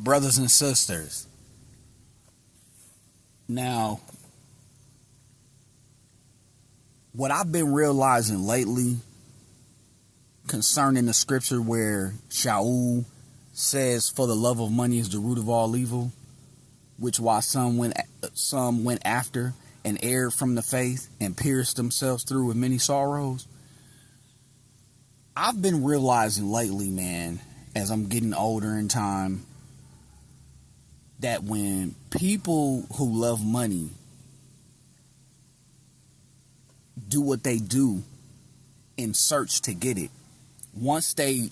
brothers and sisters. Now, what I've been realizing lately concerning the scripture where Shaul says, "For the love of money is the root of all evil," which why some went after and erred from the faith and pierced themselves through with many sorrows. I've been realizing lately, man, as I'm getting older in time, that when people who love money do what they do in search to get it, once they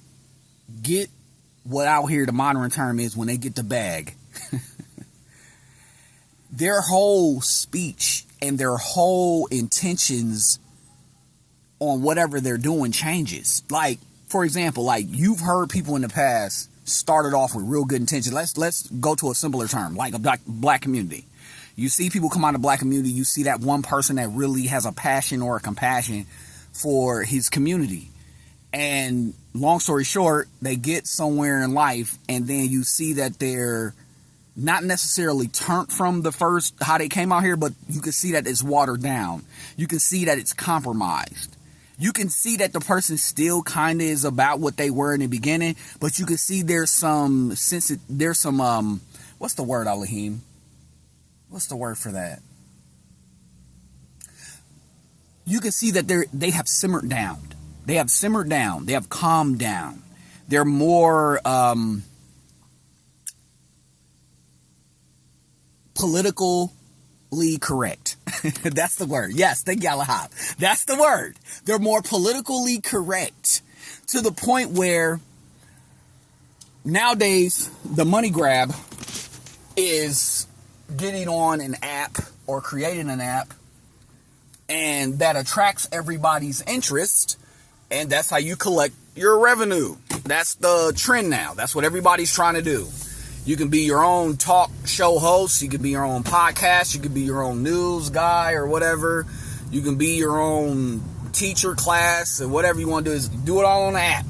get what out here the modern term is when they get the bag, their whole speech and their whole intentions on whatever they're doing changes. Like, for example, like you've heard people in the past started off with real good intentions. Let's go to a simpler term, like a black community. You see people come out of the black community, you see that one person that really has a passion or a compassion for his community. And long story short, they get somewhere in life and then you see that they're not necessarily turned from the first, how they came out here, but you can see that it's watered down. You can see that it's compromised. You can see that the person still kind of is about what they were in the beginning, but you can see there's some, what's the word, Alahim? What's the word for that? You can see that they have simmered down. They have simmered down. They have calmed down. They're more politically correct. That's the word. Yes, thank you, Allah. That's the word. They're more politically correct to the point where nowadays the money grab is getting on an app or creating an app, and that attracts everybody's interest, and that's how you collect your revenue. That's the trend now. That's what everybody's trying to do. You can be your own talk show host. You can be your own podcast. You can be your own news guy or whatever. You can be your own teacher class or whatever you want to do. Is do it all on the app.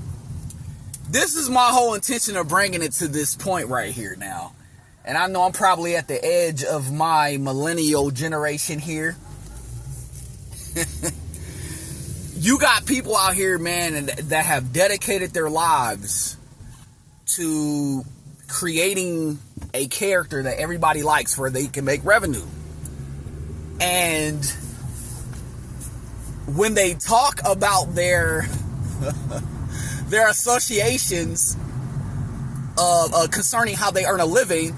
This is my whole intention of bringing it to this point right here now. And I know I'm probably at the edge of my millennial generation here. You got people out here, man, that have dedicated their lives to creating a character that everybody likes where they can make revenue. And when they talk about their associations concerning how they earn a living,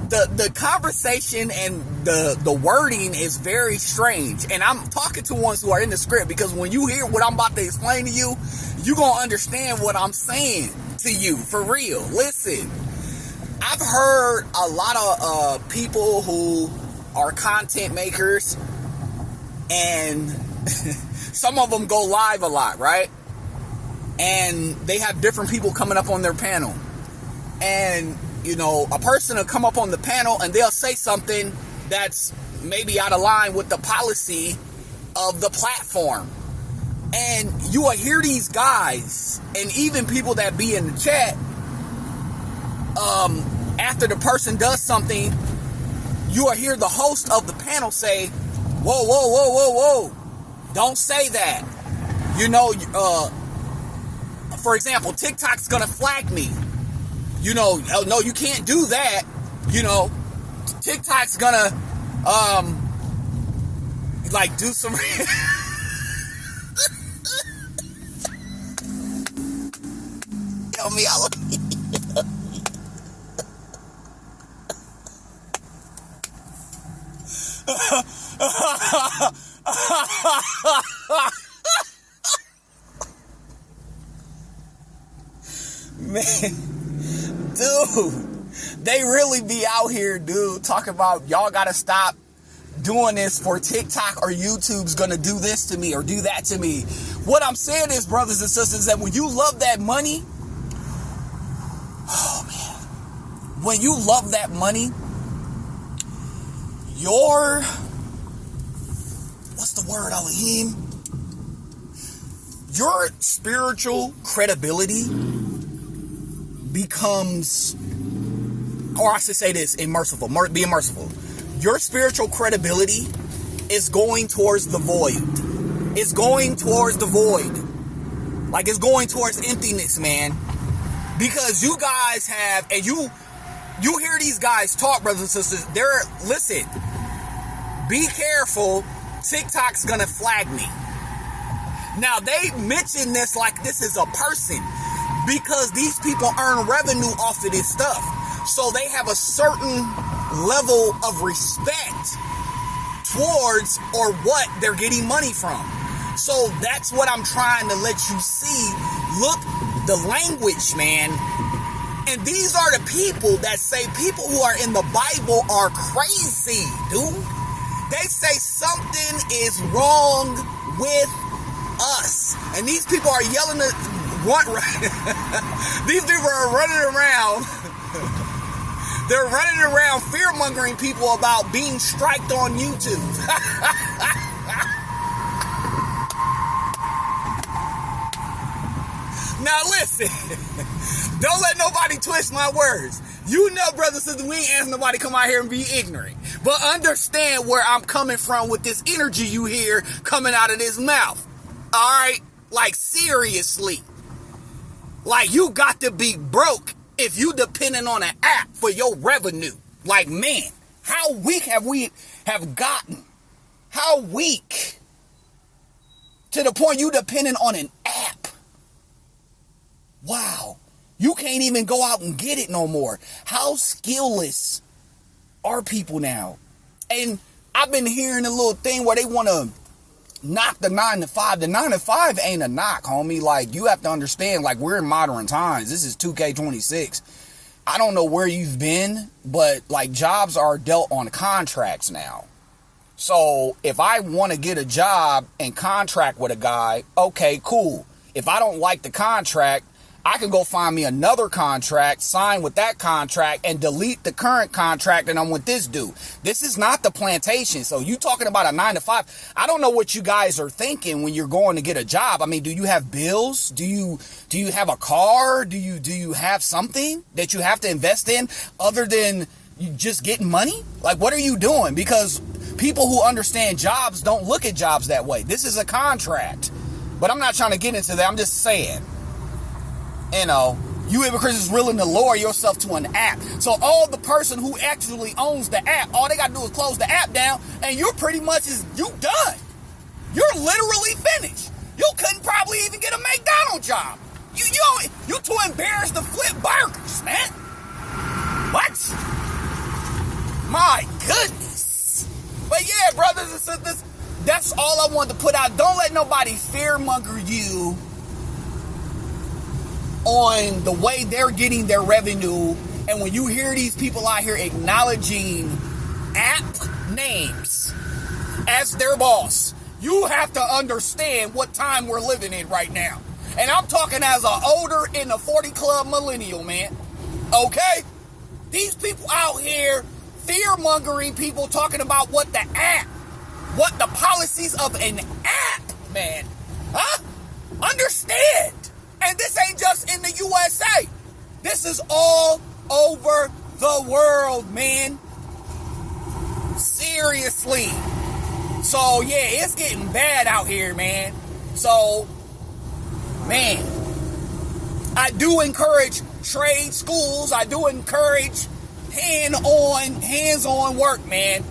the conversation and the wording is very strange. And I'm talking to ones who are in the script, because when you hear what I'm about to explain to you, you're going to understand what I'm saying to you for real. Listen, I've heard a lot of people who are content makers, and some of them go live a lot, right? And they have different people coming up on their panel. And you know, a person will come up on the panel and they'll say something that's maybe out of line with the policy of the platform. And you will hear these guys, and even people that be in the chat, after the person does something, you will hear the host of the panel say, whoa, whoa, whoa, whoa, whoa, don't say that. You know, for example, TikTok's gonna flag me. You know, oh, no, you can't do that. You know, TikTok's gonna, like, do some... Tell me, man. Dude, they really be out here, dude, talking about y'all gotta stop doing this for TikTok or YouTube's gonna do this to me or do that to me. What I'm saying is, brothers and sisters, that when you love that money, oh man, when you love that money, your, what's the word, Alahim? Your spiritual credibility becomes or I should say this, being merciful. Your spiritual credibility is going towards the void. It's going towards the void. Like, it's going towards emptiness, man. Because you guys have, and you hear these guys talk, brothers and sisters, listen, be careful, TikTok's gonna flag me. Now, they mention this like this is a person, because these people earn revenue off of this stuff. So they have a certain level of respect towards or what they're getting money from. So that's what I'm trying to let you see. Look, the language, man. And these are the people that say people who are in the Bible are crazy, dude. They say something is wrong with us. And these people are yelling at these people are running around. They're running around fear-mongering people about being striked on YouTube. Now listen, don't let nobody twist my words. You know, brothers and sisters, we ain't asking nobody to come out here and be ignorant. But understand where I'm coming from with this energy you hear coming out of this mouth. Alright? Like, seriously. Like, you got to be broke if you depending on an app for your revenue. Like, man, how weak have gotten? How weak? To the point you depending on an app. Wow. You can't even go out and get it no more. How skillless are people now? And I've been hearing a little thing where they want to knock the 9 to 5. The 9 to 5 ain't a knock, homie. Like, you have to understand, like, we're in modern times. This is 2K26. I don't know where you've been, but, like, jobs are dealt on contracts now. So, if I want to get a job and contract with a guy, okay, cool. If I don't like the contract, I can go find me another contract, sign with that contract, and delete the current contract, and I'm with this dude. This is not the plantation. So you talking about a 9 to 5. I don't know what you guys are thinking when you're going to get a job. I mean, do you have bills? Do you have a car? Do you have something that you have to invest in other than you just getting money? Like, what are you doing? Because people who understand jobs don't look at jobs that way. This is a contract. But I'm not trying to get into that. I'm just saying. You know, you hypocrites is willing to lower yourself to an app. So all the person who actually owns the app, all they got to do is close the app down, and you're pretty much you done. You're literally finished. You couldn't probably even get a McDonald's job. You too embarrassed to flip burgers, man. What? My goodness. But yeah, brothers and sisters, that's all I wanted to put out. Don't let nobody fearmonger you on the way they're getting their revenue. And when you hear these people out here acknowledging app names as their boss, you have to understand what time we're living in right now. And I'm talking as an older in the 40 club millennial, man. Okay? These people out here fear-mongering people, talking about what the policies of an app, man. Huh? Understand. And this ain't just in the USA. This is all over the world, man. Seriously. So, yeah, it's getting bad out here, man. So, man, I do encourage trade schools. I do encourage hands-on work, man.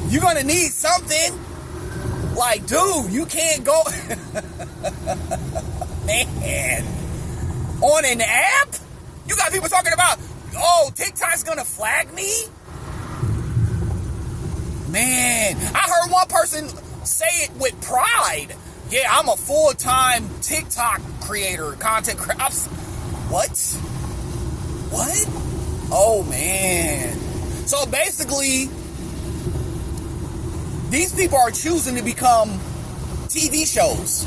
You're going to need something. Like, dude, you can't go... Man, on an app? You got people talking about, oh, TikTok's gonna flag me? Man, I heard one person say it with pride. Yeah, I'm a full-time TikTok creator, content creator. What? Oh, man. So basically, these people are choosing to become TV shows.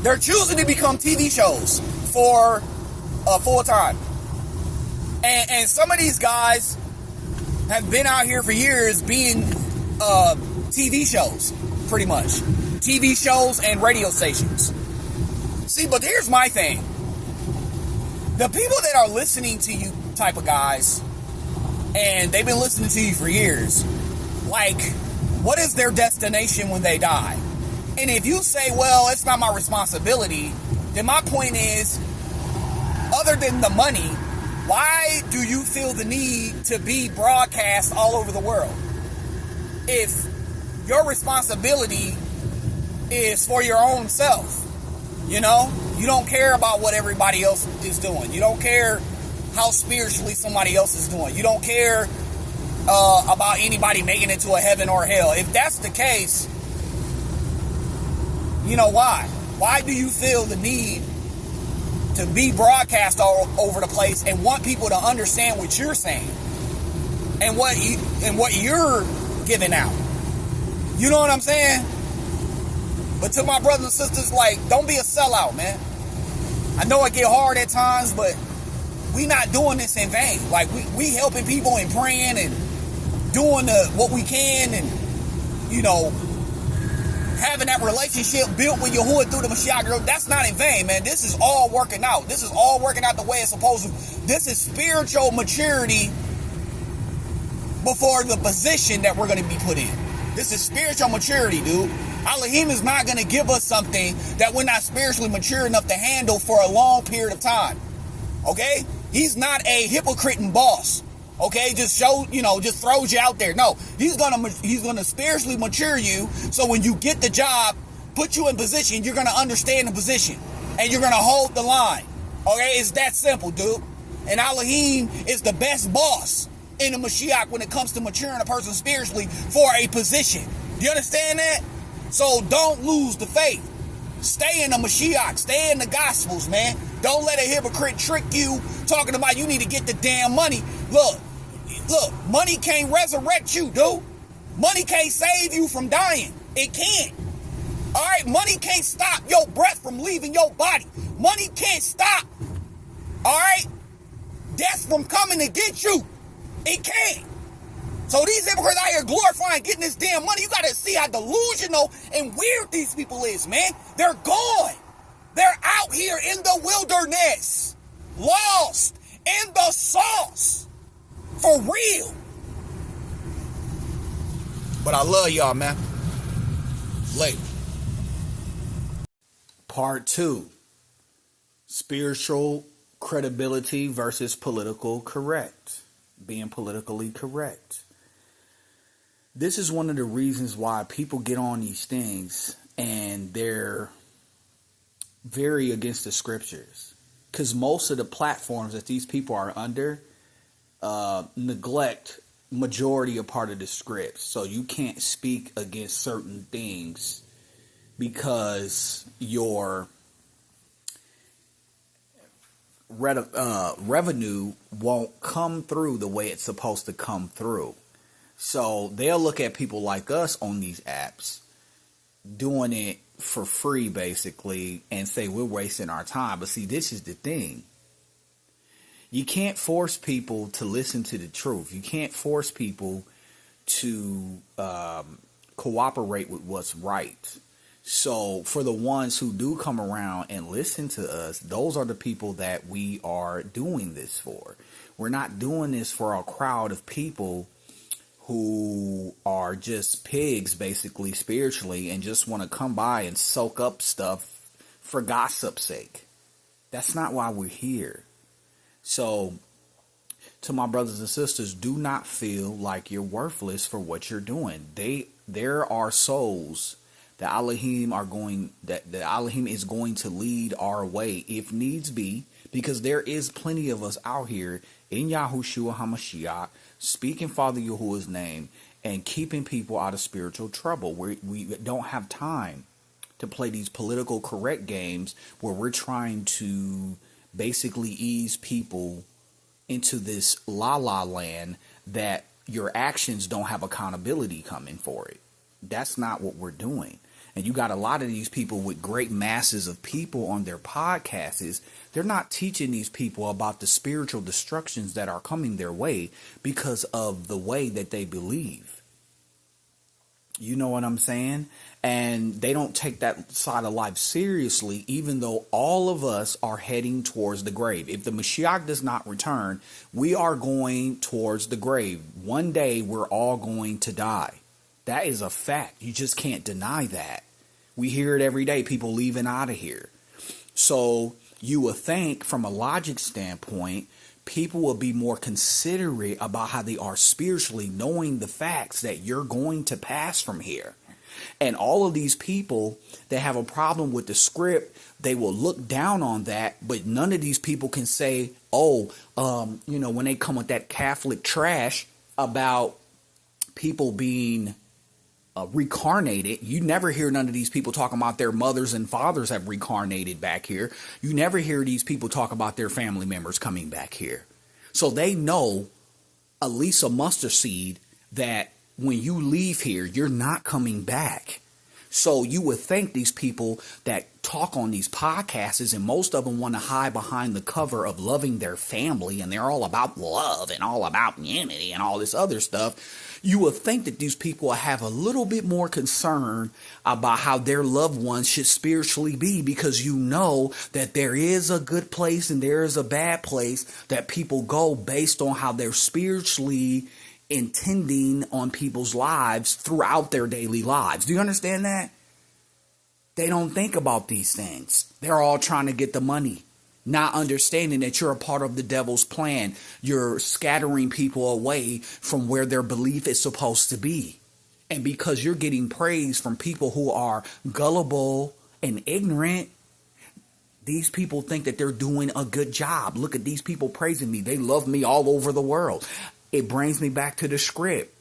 They're choosing to become TV shows for full time. And some of these guys have been out here for years being TV shows, pretty much. TV shows and radio stations. See, but here's my thing. The people that are listening to you type of guys, and they've been listening to you for years. Like, what is their destination when they die? And if you say, well, it's not my responsibility, then my point is, other than the money, why do you feel the need to be broadcast all over the world? If your responsibility is for your own self, you know? You don't care about what everybody else is doing. You don't care how spiritually somebody else is doing. You don't care about anybody making it to a heaven or hell. If that's the case, you know why? Why do you feel the need to be broadcast all over the place and want people to understand what you're saying and what you're giving out? You know what I'm saying? But to my brothers and sisters, like, don't be a sellout, man. I know it get hard at times, but we not doing this in vain. Like, we helping people and praying and doing what we can, and, you know, having that relationship built with Yahuwah through the Mashiach. That's not in vain, man. This is all working out. This is all working out the way it's supposed to. This is spiritual maturity before the position that we're going to be put in. This is spiritual maturity, dude. Elohim is not going to give us something that we're not spiritually mature enough to handle for a long period of time. Okay? He's not a hypocrite and boss. Okay? Just just throws you out there. No, he's gonna spiritually mature you, so when you get the job, put you in position, you're gonna understand the position, and you're gonna hold the line. Okay? It's that simple, dude. And Elohim is the best boss in the Mashiach when it comes to maturing a person spiritually for a position. Do you understand that? So don't lose the faith. Stay in the Mashiach. Stay in the Gospels, man. Don't let a hypocrite trick you talking about you need to get the damn money. Look, money can't resurrect you, dude. Money can't save you from dying. It can't. All right? Money can't stop your breath from leaving your body. Money can't stop, all right, death from coming to get you. It can't. So these hypocrites out here glorifying getting this damn money, you got to see how delusional and weird these people is, man. They're gone. They're out here in the wilderness, lost in the sauce, for real. But I love y'all, man. Later. Part 2. Spiritual credibility versus political correct. Being politically correct. This is one of the reasons why people get on these things and they're very against the scriptures. Because most of the platforms that these people are under neglect majority of part of the scripts. So you can't speak against certain things because your revenue won't come through the way it's supposed to come through. So they'll look at people like us on these apps doing it for free, basically, and say we're wasting our time. But see, this is the thing. You can't force people to listen to the truth. You can't force people to cooperate with what's right. So for the ones who do come around and listen to us, those are the people that we are doing this for. We're not doing this for a crowd of people who are just pigs, basically, spiritually, and just want to come by and soak up stuff for gossip's sake. That's not why we're here. So, to my brothers and sisters, do not feel like you're worthless for what you're doing. There are souls that Elohim is going to lead our way if needs be, because there is plenty of us out here in Yahushua HaMashiach speaking Father Yahuwah's name and keeping people out of spiritual trouble. We don't have time to play these political correct games where we're trying to basically ease people into this la-la land that your actions don't have accountability coming for it. That's not what we're doing. And you got a lot of these people with great masses of people on their podcasts. They're not teaching these people about the spiritual destructions that are coming their way because of the way that they believe. You know what I'm saying? And they don't take that side of life seriously, even though all of us are heading towards the grave. If the Mashiach does not return, we are going towards the grave. One day we're all going to die. That is a fact. You just can't deny that. We hear it every day, people leaving out of here. So you would think from a logic standpoint, people will be more considerate about how they are spiritually, knowing the facts that you're going to pass from here. And all of these people that have a problem with the script, they will look down on that. But none of these people can say, when they come with that Catholic trash about people being reincarnated. You never hear none of these people talking about their mothers and fathers have reincarnated back here. You never hear these people talk about their family members coming back here. So they know, at least a mustard seed, that when you leave here, you're not coming back. So you would think these people that talk on these podcasts, and most of them want to hide behind the cover of loving their family, and they're all about love and all about unity and all this other stuff. You would think that these people have a little bit more concern about how their loved ones should spiritually be, because you know that there is a good place and there is a bad place that people go based on how they're spiritually intending on people's lives throughout their daily lives. Do you understand that? They don't think about these things. They're all trying to get the money, not understanding that you're a part of the devil's plan. You're scattering people away from where their belief is supposed to be. And because you're getting praise from people who are gullible and ignorant, these people think that they're doing a good job. Look at these people praising me. They love me all over the world. It brings me back to the script.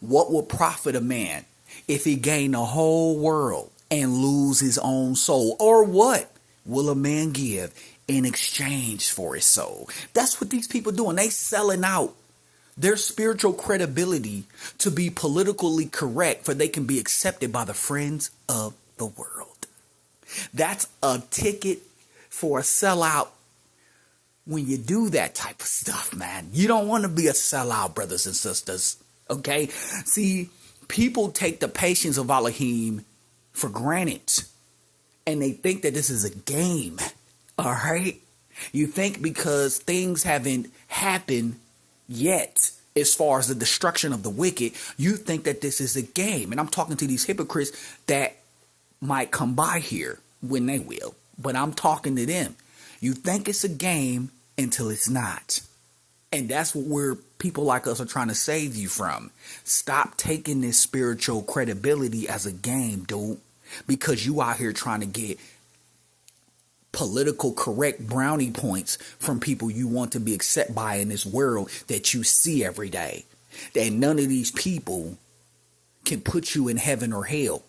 What will profit a man if he gain the whole world and lose his own soul? Or what will a man give in exchange for his soul? That's what these people doing. They selling out their spiritual credibility to be politically correct, for they can be accepted by the friends of the world. That's a ticket for a sellout. When you do that type of stuff, man, you don't want to be a sellout, brothers and sisters. Okay? See, people take the patience of Elohim for granted, and they think that this is a game. All right? You think because things haven't happened yet, as far as the destruction of the wicked, you think that this is a game. And I'm talking to these hypocrites that might come by here when they will, but I'm talking to them. You think it's a game until it's not. And that's what people like us are trying to save you from. Stop taking this spiritual credibility as a game, dude. Because you out here trying to get political correct brownie points from people you want to be accepted by in this world that you see every day. That none of these people can put you in heaven or hell.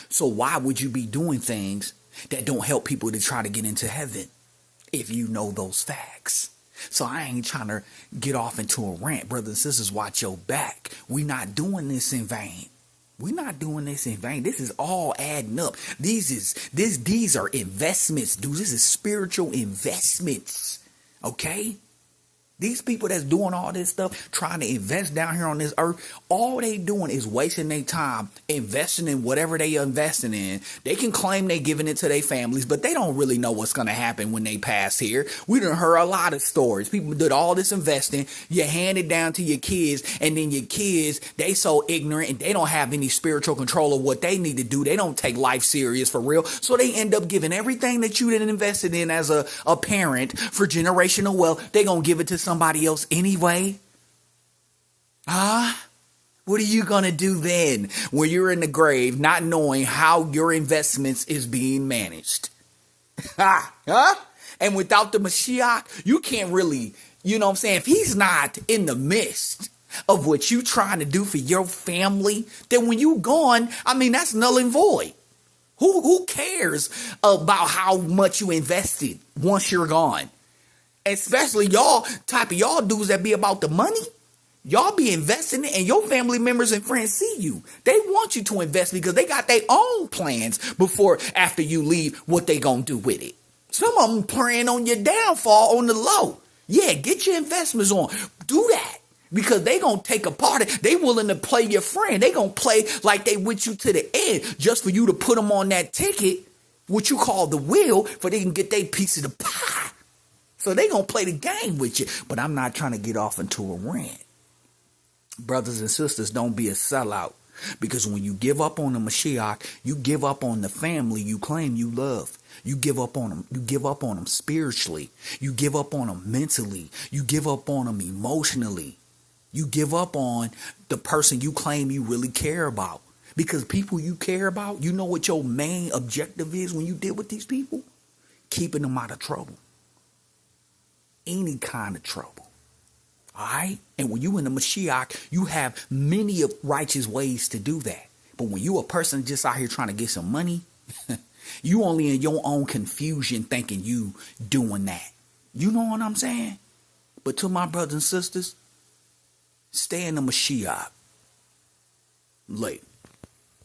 So why would you be doing things that don't help people to try to get into heaven if you know those facts? So I ain't trying to get off into a rant. Brothers and sisters, watch your back. We're not doing this in vain. We're not doing this in vain. This is all adding up. These are investments, dude. This is spiritual investments. Okay? These people that's doing all this stuff, trying to invest down here on this earth, all they doing is wasting their time investing in whatever they are investing in. They can claim they giving it to their families, but they don't really know what's going to happen when they pass here. We done heard a lot of stories. People did all this investing. You hand it down to your kids, and then your kids, they so ignorant and they don't have any spiritual control of what they need to do. They don't take life serious for real. So they end up giving everything that you didn't invested in as a parent for generational wealth. They going to give it to somebody else anyway. What are you gonna do then when you're in the grave, not knowing how your investments is being managed? And without the Mashiach, you can't really, you know what I'm saying? If he's not in the midst of what you trying to do for your family, then when you gone, I mean, that's null and void. Who cares about how much you invested once you're gone? Especially y'all dudes that be about the money. Y'all be investing it, and your family members and friends see you. They want you to invest because they got their own plans after you leave, what they gonna do with it. Some of them praying on your downfall on the low. Yeah, get your investments on. Do that. Because they gonna take a party. They willing to play your friend. They gonna play like they with you to the end just for you to put them on that ticket, what you call the wheel, for they can get their piece of the pie. So they gonna play the game with you. But I'm not trying to get off into a rant. Brothers and sisters, don't be a sellout. Because when you give up on the Mashiach, you give up on the family you claim you love. You give up on them. You give up on them spiritually. You give up on them mentally. You give up on them emotionally. You give up on the person you claim you really care about. Because people you care about, you know what your main objective is when you deal with these people? Keeping them out of trouble. Any kind of trouble. All right? And when you in the Mashiach, you have many of righteous ways to do that. But when you a person just out here trying to get some money, you only in your own confusion thinking you doing that. You know what I'm saying? But to my brothers and sisters, stay in the Mashiach. Later.